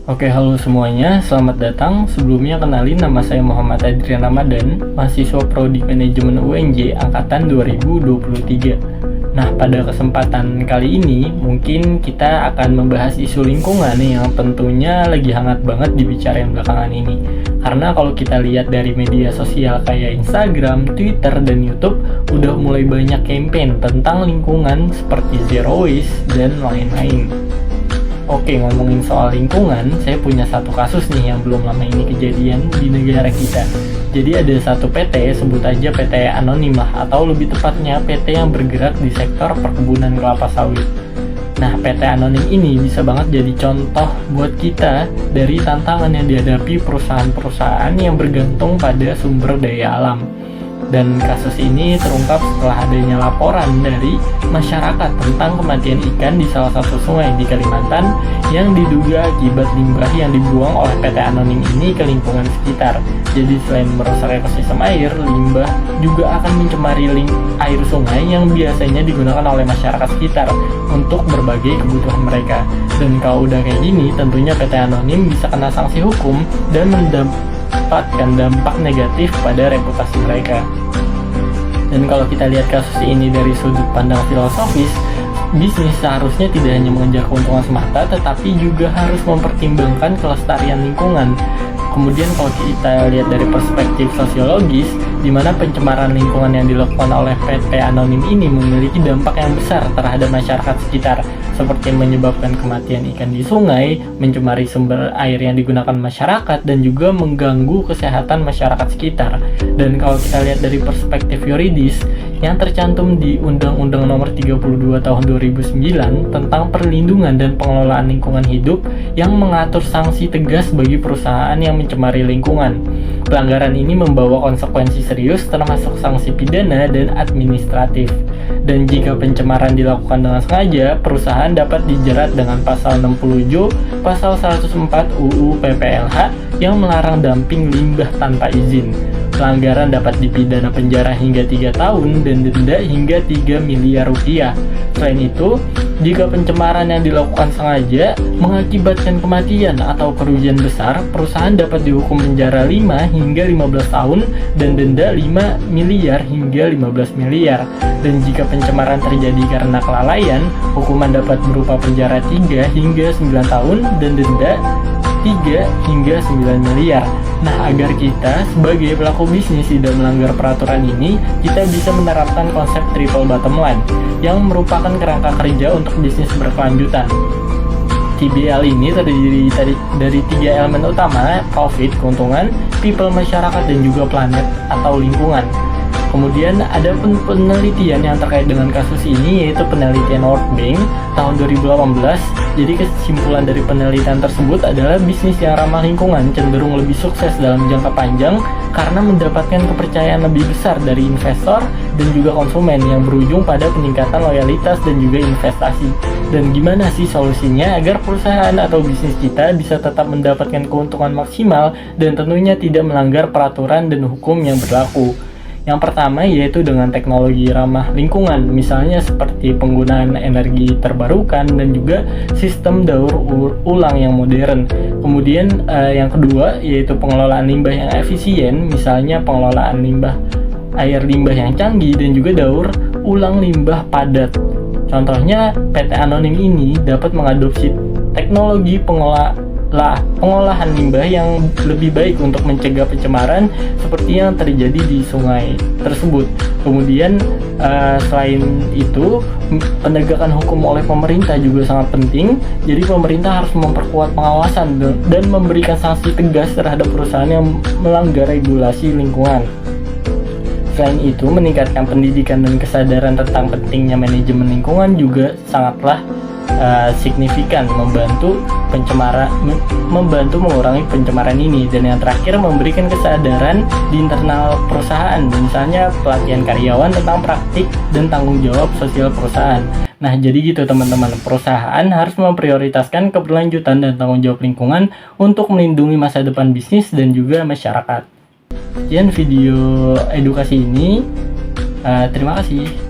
Oke, halo semuanya, selamat datang. Sebelumnya kenalin, nama saya Muhammad Adrian Ramadan, mahasiswa Prodi Manajemen UNJ Angkatan 2023. Nah, pada kesempatan kali ini, mungkin kita akan membahas isu lingkungan nih, yang tentunya lagi hangat banget dibicarain belakangan ini. Karena kalau kita lihat dari media sosial kayak Instagram, Twitter, dan YouTube, udah mulai banyak campaign tentang lingkungan seperti zero waste dan lain-lain. Oke, ngomongin soal lingkungan, saya punya satu kasus nih yang belum lama ini kejadian di negara kita. Jadi ada satu PT, sebut aja PT Anonim lah, atau lebih tepatnya PT yang bergerak di sektor perkebunan kelapa sawit. Nah, PT Anonim ini bisa banget jadi contoh buat kita dari tantangan yang dihadapi perusahaan-perusahaan yang bergantung pada sumber daya alam. Dan kasus ini terungkap setelah adanya laporan dari masyarakat tentang kematian ikan di salah satu sungai di Kalimantan yang diduga akibat limbah yang dibuang oleh PT Anonim ini ke lingkungan sekitar. Jadi selain merusak ekosistem air, limbah juga akan mencemari air sungai yang biasanya digunakan oleh masyarakat sekitar untuk berbagai kebutuhan mereka. Dan kalau udah kayak gini, tentunya PT Anonim bisa kena sanksi hukum dan mendapatkan dampak negatif pada reputasi mereka. Dan kalau kita lihat kasus ini dari sudut pandang filosofis, bisnis seharusnya tidak hanya mengejar keuntungan semata, tetapi juga harus mempertimbangkan kelestarian lingkungan. Kemudian kalau kita lihat dari perspektif sosiologis, di mana pencemaran lingkungan yang dilakukan oleh PT Anonim ini memiliki dampak yang besar terhadap masyarakat sekitar, seperti menyebabkan kematian ikan di sungai, mencemari sumber air yang digunakan masyarakat, dan juga mengganggu kesehatan masyarakat sekitar. Dan kalau kita lihat dari perspektif yuridis, yang tercantum di Undang-Undang Nomor 32 Tahun 2009 tentang perlindungan dan pengelolaan lingkungan hidup yang mengatur sanksi tegas bagi perusahaan yang mencemari lingkungan. Pelanggaran ini membawa konsekuensi serius termasuk sanksi pidana dan administratif. Dan jika pencemaran dilakukan dengan sengaja, perusahaan dapat dijerat dengan pasal 60 pasal 104 UU PPLH yang melarang dumping limbah tanpa izin. Pelanggaran dapat dipidana penjara hingga 3 tahun dan denda hingga 3 miliar rupiah. Selain itu, jika pencemaran yang dilakukan sengaja mengakibatkan kematian atau kerugian besar, perusahaan dapat dihukum penjara 5 hingga 15 tahun dan denda 5 miliar hingga 15 miliar. Dan jika pencemaran terjadi karena kelalaian, hukuman dapat berupa penjara 3 hingga 9 tahun dan denda 3 hingga 9 miliar. Nah, agar kita sebagai pelaku bisnis tidak melanggar peraturan ini, kita bisa menerapkan konsep triple bottom line yang merupakan kerangka kerja untuk bisnis berkelanjutan. TBL ini terdiri dari 3 elemen utama: profit, keuntungan, people, masyarakat, dan juga planet atau lingkungan. Kemudian ada penelitian yang terkait dengan kasus ini, yaitu penelitian World Bank tahun 2018. Jadi kesimpulan dari penelitian tersebut adalah bisnis yang ramah lingkungan cenderung lebih sukses dalam jangka panjang karena mendapatkan kepercayaan lebih besar dari investor dan juga konsumen yang berujung pada peningkatan loyalitas dan juga investasi. Dan gimana sih solusinya agar perusahaan atau bisnis kita bisa tetap mendapatkan keuntungan maksimal dan tentunya tidak melanggar peraturan dan hukum yang berlaku? Yang pertama yaitu dengan teknologi ramah lingkungan, misalnya seperti penggunaan energi terbarukan dan juga sistem daur ulang yang modern. Kemudian yang kedua yaitu pengelolaan limbah yang efisien, misalnya pengelolaan air limbah yang canggih dan juga daur ulang limbah padat. Contohnya PT Anonim ini dapat mengadopsi teknologi pengolahan limbah yang lebih baik untuk mencegah pencemaran seperti yang terjadi di sungai tersebut. Kemudian selain itu, penegakan hukum oleh pemerintah juga sangat penting. Jadi pemerintah harus memperkuat pengawasan dan memberikan sanksi tegas terhadap perusahaan yang melanggar regulasi lingkungan. Selain itu, meningkatkan pendidikan dan kesadaran tentang pentingnya manajemen lingkungan juga sangatlah signifikan membantu mengurangi pencemaran ini. Dan yang terakhir, memberikan kesadaran di internal perusahaan, misalnya pelatihan karyawan tentang praktik dan tanggung jawab sosial perusahaan. Nah, jadi gitu teman-teman, perusahaan harus memprioritaskan keberlanjutan dan tanggung jawab lingkungan untuk melindungi masa depan bisnis dan juga masyarakat. Sekian video edukasi ini, terima kasih.